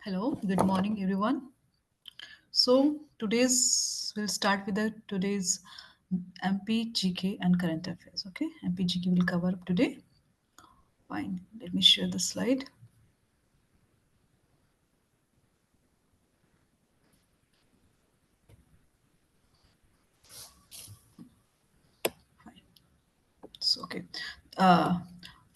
Hello, good morning, everyone. So today's we'll start with the today's MP GK and current affairs. Okay, MP GK will cover up today. Fine. Let me share the slide. Fine. So okay. Uh,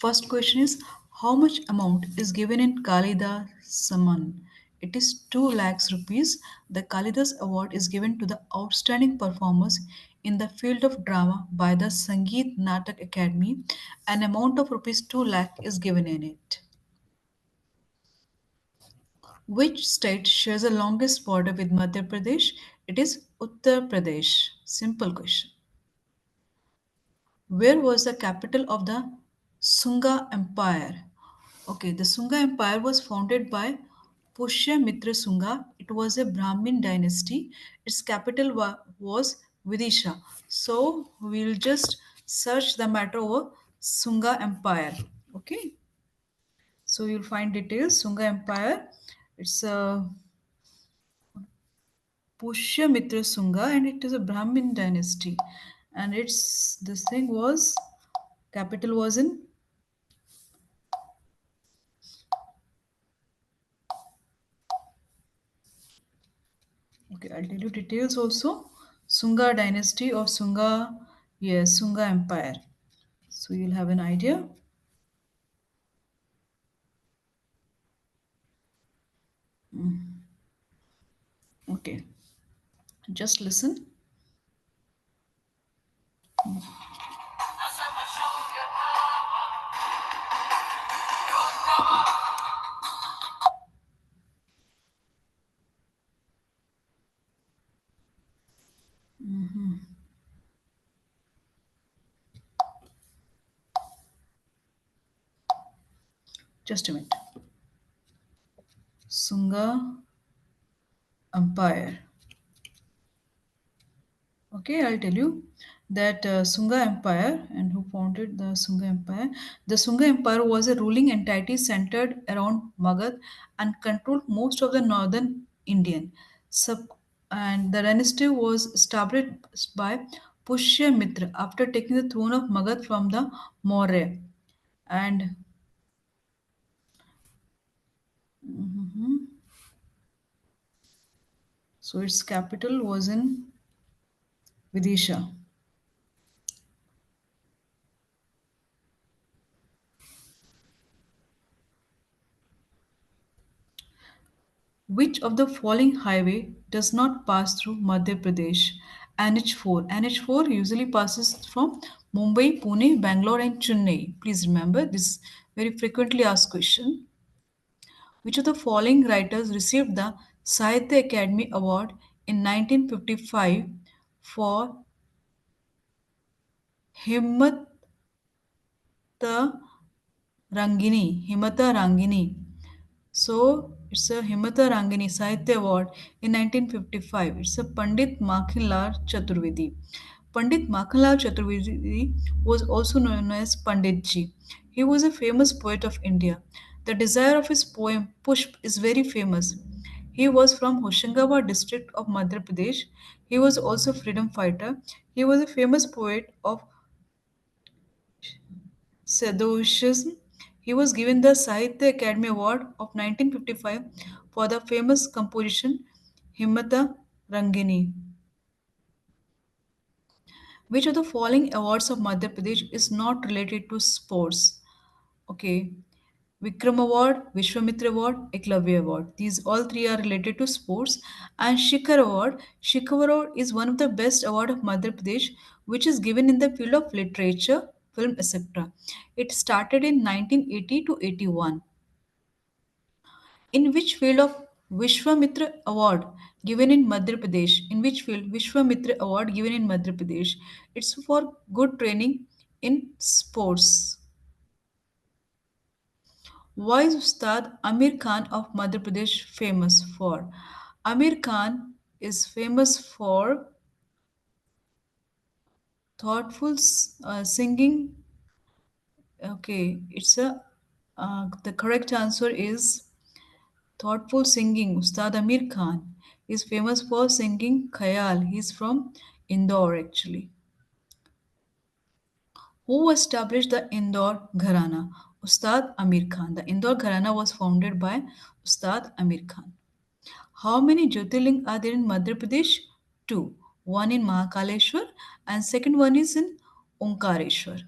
First question is how much amount is given in Kalidas Samman? It is 2 lakhs rupees. The Kalidas Award is given to the outstanding performers in the field of drama by the Sangeet Natak Academy. An amount of rupees 2 lakh is given in it. Which state shares the longest border with Madhya Pradesh? It is Uttar Pradesh. Simple question. Where was the capital of the Sunga Empire? Okay, the Sunga Empire was founded by Pushyamitra Sunga. It was a Brahmin dynasty. Its capital was Vidisha. So we'll just search the matter over Sunga Empire. Okay, so you'll find details. Sunga Empire. It's a Pushyamitra Sunga, and it is a Brahmin dynasty. And its this thing was capital was in. Okay, I'll tell you details also. Sunga dynasty or Sunga, yes, Sunga Empire. So you'll have an idea. Okay, just listen. Just a minute. Sunga Empire. Okay, I'll tell you that Sunga Empire and who founded the Sunga Empire. The Sunga Empire was a ruling entity centered around Magad and controlled most of the northern Indian. Sub and the dynasty was established by Pushyamitra after taking the throne of Magad from the Maurya. And mhm, so its capital was in Vidisha. Which of the following highway does not pass through Madhya Pradesh? NH4. NH4 usually passes from Mumbai, Pune, Bangalore, and Chennai. Please remember this very frequently asked question. Which of the following writers received the Sahitya Academy Award in 1955 for Himmat Himata Rangini? So it's a Himata Rangini Sahitya Award in 1955. It's a Pandit Makhinlal Chaturvedi. Pandit Makhinlal Chaturvedi was also known as Pandit Ji. He was a famous poet of India. The desire of his poem Pushp is very famous. He was from Hoshangabad district of Madhya Pradesh. He was also a freedom fighter. He was a famous poet of Sadhushism. He was given the Sahitya Academy Award of 1955 for the famous composition Himmata Rangini. Which of the following awards of Madhya Pradesh is not related to sports? Okay. Vikram Award, Vishwamitra Award, Eklavya Award. These all three are related to sports. And Shikhar Award. Shikhar Award is one of the best award of Madhya Pradesh, which is given in the field of literature, film, etc. It started in 1980 to 81. In which field of Vishwamitra Award given in Madhya Pradesh? In which field Vishwamitra Award given in Madhya Pradesh? It's for good training in sports. Why is Ustad Amir Khan of Madhya Pradesh famous for? Amir Khan is famous for thoughtful singing. Okay, it's a the correct answer is Thoughtful singing, Ustad Amir Khan is famous for singing Khayal. He's from Indore actually. Who established the Indore Gharana? Ustad Amir Khan. The Indore Gharana was founded by Ustad Amir Khan. How many Jyotirling are there in Madhya Pradesh? Two. One in Mahakaleshwar and second one is in Omkareshwar.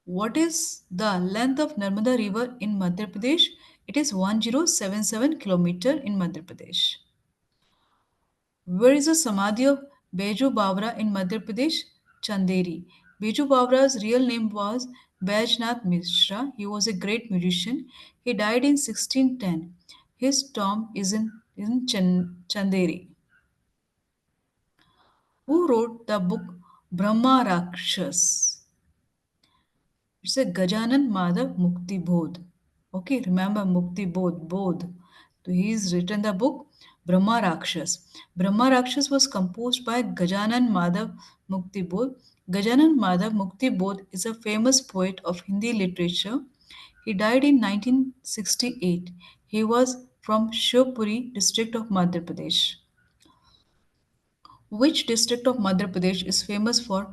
What is the length of Narmada River in Madhya Pradesh? It is 1077 kilometer in Madhya Pradesh. Where is the Samadhi of Beju Bawra in Madhya Pradesh? Chanderi. Beju Bawra's real name was Baijnath Mishra. He was a great musician. He died in 1610. His tomb is in Chanderi. Who wrote the book Brahma Rakshas? It's a Gajanan Madhav Mukti Bodh. Okay, remember Mukti Bodh, Bodh. So he's written the book Brahma Rakshas. Brahma Rakshas was composed by Gajanan Madhav Mukti Bodh. Gajanan Madhav Mukti Bodh is a famous poet of Hindi literature. He died in 1968. He was from Shivpuri district of Madhya Pradesh. Which district of Madhya Pradesh is famous for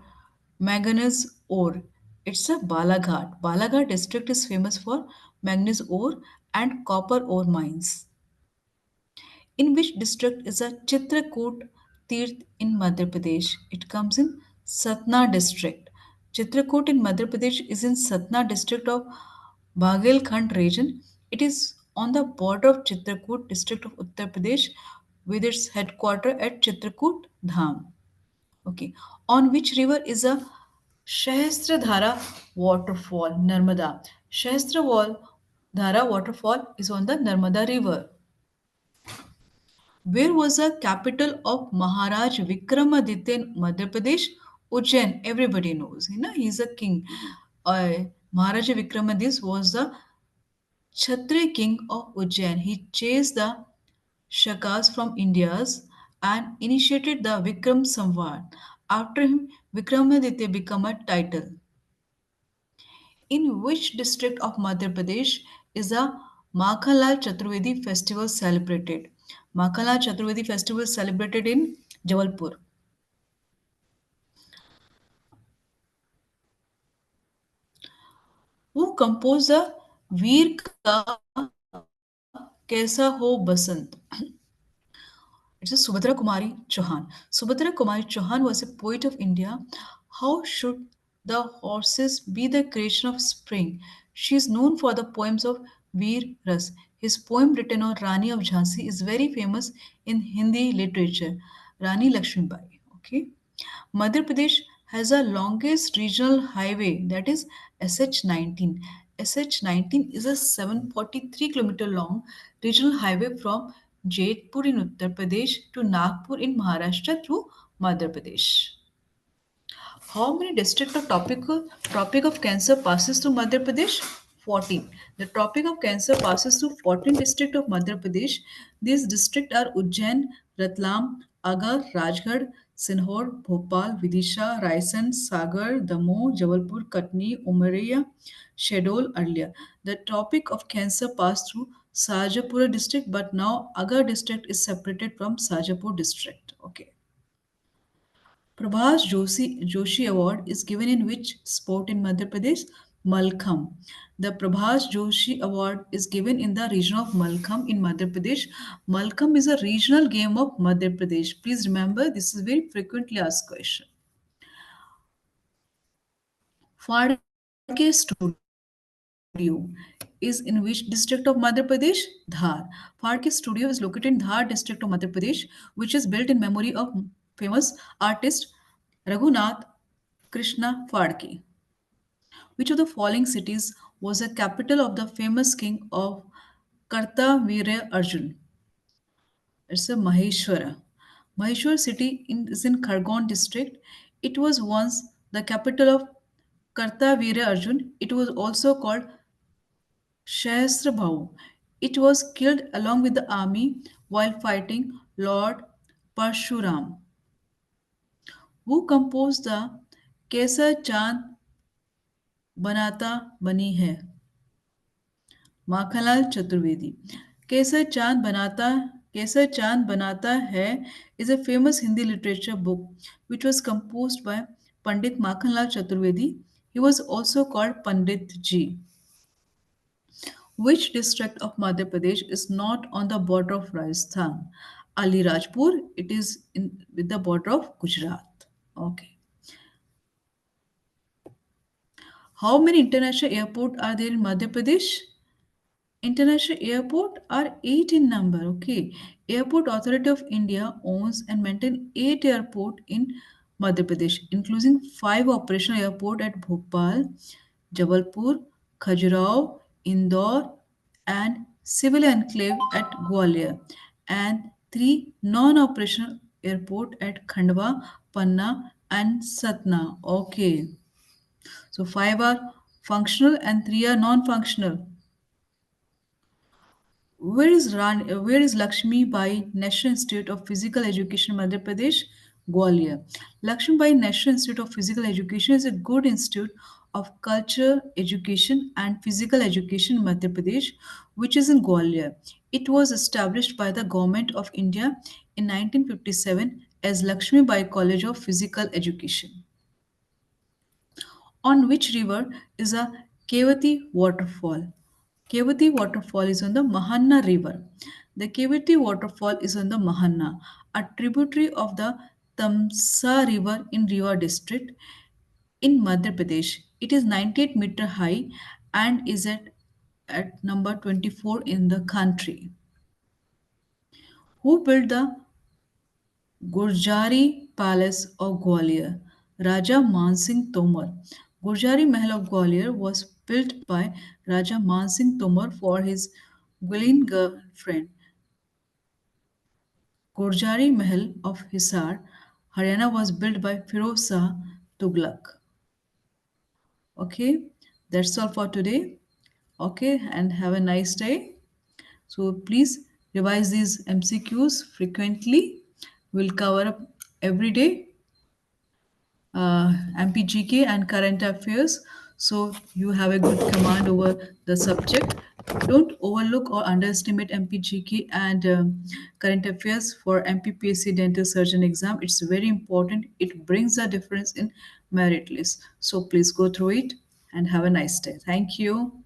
manganese ore? It's a Balaghat. Balaghat district is famous for manganese ore and copper ore mines. In which district is a Chitrakoot Tirth in Madhya Pradesh? It comes in Satna district. Chitrakoot in Madhya Pradesh is in Satna district of Baghelkhand region. It is on the border of Chitrakoot district of Uttar Pradesh with its headquarter at Chitrakoot Dham. Okay. On which river is a Shahastradhara waterfall? Narmada. Shahastradhara waterfall is on the Narmada river. Where was the capital of Maharaj Vikramaditya in Madhya Pradesh? Ujjain. Everybody knows. You know, he's a king. Maharaja Vikramaditya was the Kshatriya king of Ujjain. He chased the Shakas from India's and initiated the Vikram Samvad. After him, Vikramaditya became a title. In which district of Madhya Pradesh is the Makhalal Chaturvedi festival celebrated? Makhalal Chaturvedi festival is celebrated in Jabalpur. Who composed the Veer Ka Kaisa Ho Basant? It's a Subhadra Kumari Chauhan. Subhadra Kumari Chauhan was a poet of India. How should the horses be the creation of spring? She is known for the poems of Veer Ras. His poem written on Rani of Jhansi is very famous in Hindi literature. Rani Lakshmibai. Okay. Madhya Pradesh has the longest regional highway that is SH19. SH19 is a 743-kilometer long regional highway from Jaitpur in Uttar Pradesh to Nagpur in Maharashtra through Madhya Pradesh. How many districts of Tropic of Cancer passes through Madhya Pradesh? 14. The Tropic of Cancer passes through 14 districts of Madhya Pradesh. These districts are Ujjain, Ratlam, Agar, Rajgarh, Sinhor, Bhopal, Vidisha, Raisan, Sagar, Damoh, Jabalpur, Katni, Umaria, Shedol earlier. The Tropic of Cancer passed through Sajapura district, but now Agar district is separated from Sajapur district. Okay. Joshi Award is given in which sport in Madhya Pradesh? Malkham. The Prabhas Joshi Award is given in the region of Malkham in Madhya Pradesh. Malkham is a regional game of Madhya Pradesh. Please remember, this is very frequently asked question. Phadke Studio is in which district of Madhya Pradesh? Dhar. Phadke Studio is located in Dhar district of Madhya Pradesh, which is built in memory of famous artist Raghunath Krishna Phadke. Which of the following cities was the capital of the famous king of Kartavirya Arjun? It's a Maheshwara. Maheshwar city is in Khargone district. It was once the capital of Kartavirya Arjun. It was also called Sahasrabhu. It was killed along with the army while fighting Lord Parshuram, who composed the Kaisa Chand Banata Bani Hai. Makhanlal Chaturvedi. केसर चांद बनाता केसर चांद बनाता है is a famous Hindi literature book which was composed by Pandit Makhanlal Chaturvedi. He was also called Pandit Ji. Which district of Madhya Pradesh is not on the border of Rajasthan? Ali Rajpur, it is with the border of Gujarat. Okay. How many international airports are there in Madhya Pradesh? International airport are eight in number. Okay. Airport Authority of India owns and maintains eight airport in Madhya Pradesh, including five operational airport at Bhopal, Jabalpur, Khajuraho, Indore, and civil enclave at Gwalior, and three non-operational airport at Khandwa, Panna, and Satna. Okay. So five are functional and three are non-functional. Where is Lakshmi Bai National Institute of Physical Education, Madhya Pradesh? Gwalior. Lakshmi Bai National Institute of Physical Education is a good institute of culture, education, and physical education in Madhya Pradesh, which is in Gwalior. It was established by the Government of India in 1957 as Lakshmi Bai College of Physical Education. On which river is a Kevati waterfall? Kevati waterfall is on the Mahanna river. The Kevati waterfall is on the Mahanna, a tributary of the Tamsa river in Rewa district in Madhya Pradesh. It is 98-meter high and is at number 24 in the country. Who built the Gurjari Palace of Gwalior? Raja Mansingh Tomar. Gurjari Mahal of Gwalior was built by Raja Mansingh Tomar for his Gwilin girlfriend. Gurjari Mahal of Hisar, Haryana was built by Firoz Shah Tughlaq. Okay, that's all for today. Okay, and have a nice day. So please revise these MCQs frequently. We'll cover up every day MPGK and current affairs. So you have a good command over the subject. Don't overlook or underestimate MPGK and current affairs for MPPSC dental surgeon exam. It's very important. It brings a difference in merit list. So please go through it and have a nice day. Thank you.